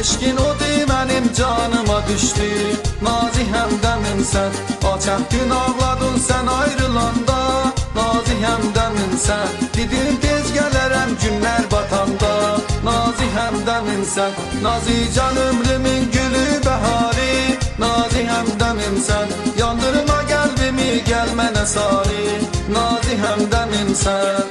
Eşkin o benim canıma düştü. Nazi hemdemin sen, açak gün ağladın sen ayrılanda. Nazi hemdemin sen, dedim tez gelerem günler batanda. Nazi hemdemin sen, Nazi can ömrümün gülü behari. Nazi hemdemin sen, yandırma kalbimi gelmene sari. Nazi hemdemin sen.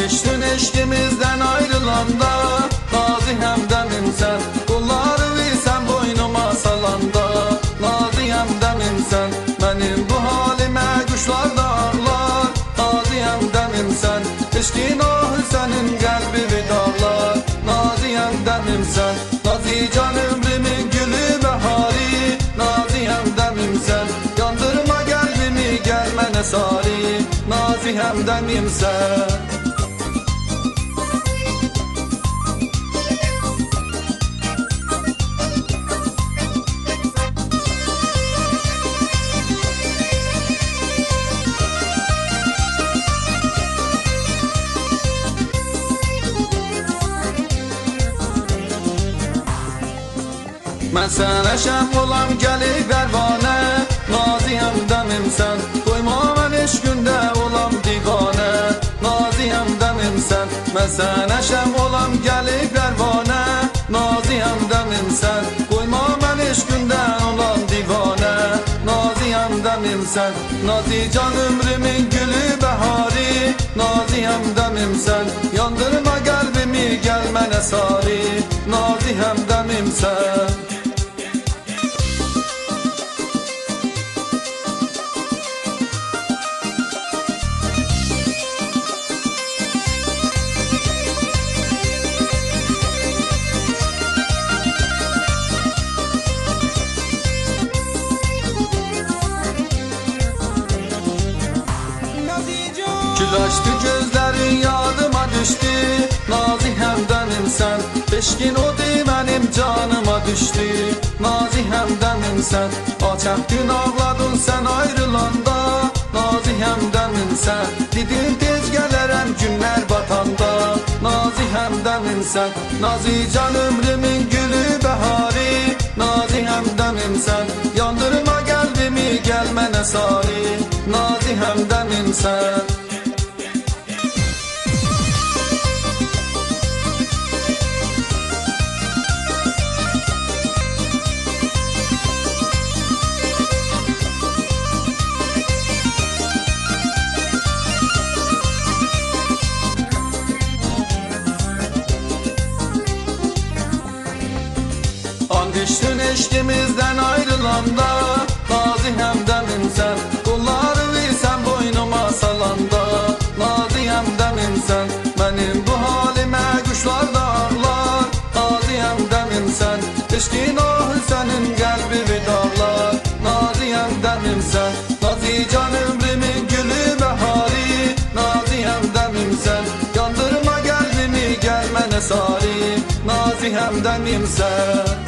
Düştün eşkimizden ayrılanda. Nazi hemdemin sen, kulları sen boynuma salanda. Nazi hemdemin sen, benim bu halime kuşlar dağlar. Nazi hemdemin sen, eşkin ahı senin kalbimi dağlar. Nazi hemdemin sen, Nazi can ömrümün gülü behari. Nazi hemdemin sen, yandırma kalbimi gelmene sari. Nazi hemdemin sen. Ben sana şem olam gelip pervane. Nazi hemdemim sen, koyma ben eşkünde olam divane. Nazi hemdemim sen, ben sana şem olam gelip pervane. Nazi hemdemim sen, koyma ben eşkünde olam divane. Nazi hemdemim sen, Nazi can ömrümün gülü behari. Nazi hemdemim sen, yandırma kalbimi gelmene sari. Nazi hemdemim sen. Kül açtı gözlerin yadıma düştü. Nazi hemdemin sen, eşkin o benim canıma düştü. Nazi hemdemin sen, açak gün ağladın sen ayrılanda. Nazi hemdemin sen, dedim tez gelerem günler batanda. Nazi hemdemin sen, Nazi can ömrümün gülü behari. Nazi hemdemin sen, yandırma kalbimi gelmene sari. Nazi hemdemin sen. Düştün eşkimizden ayrılanda. Nazi hemdemin sen, kulları sen boynuma salanda. Nazi hemdemin sen, benim bu halime kuşlar dağlar. Nazi hemdemin sen, eşkin ahı senin kalbimi dağlar. Nazi hemdemin sen, Nazi can ömrümün gülü behari. Nazi hemdemin sen, yandırma kalbimi gelmene sari. Nazi hemdemin sen.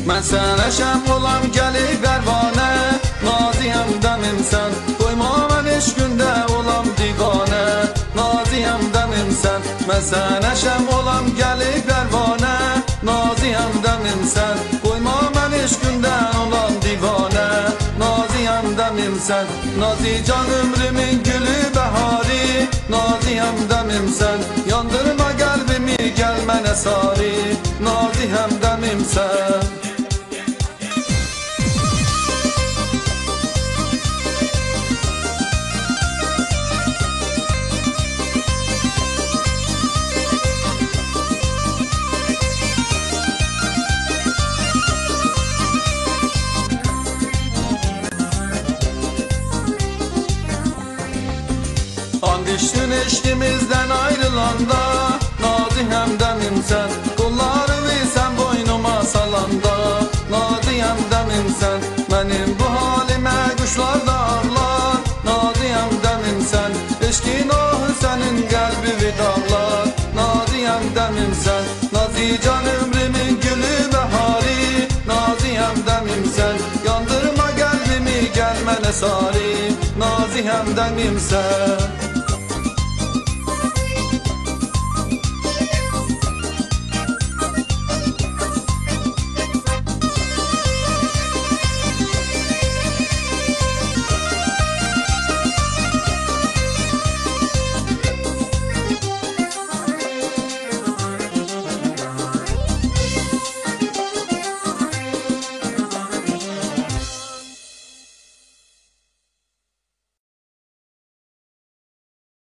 Ben sana şem olam gelip pervane. Nazi hemdemim sen, koyma ben eşkünde olam divane. Nazi hemdemim sen, ben sana şem olam gelip pervane. Nazi hemdemim sen, koyma ben eşkünde olam divane. Nazi hemdemim sen, Nazi can ömrümün gülü behari. Nazi hemdemim sen, yandırma kalbimi gelmene sari. Nazi hemdemim sen. eşkimizden ayrılanda, naziyem demimsen, kollarını sen boynuma salanda, naziyem demimsen, benim bu halime kuşlar da ağlar, naziyem demimsen, eşkin ahı senin kalbi vidallar, naziyem demimsen, nazican ömrümün gülü behari, naziyem demimsen, yandırma kalbimi gelmene sari, naziyem demimsen.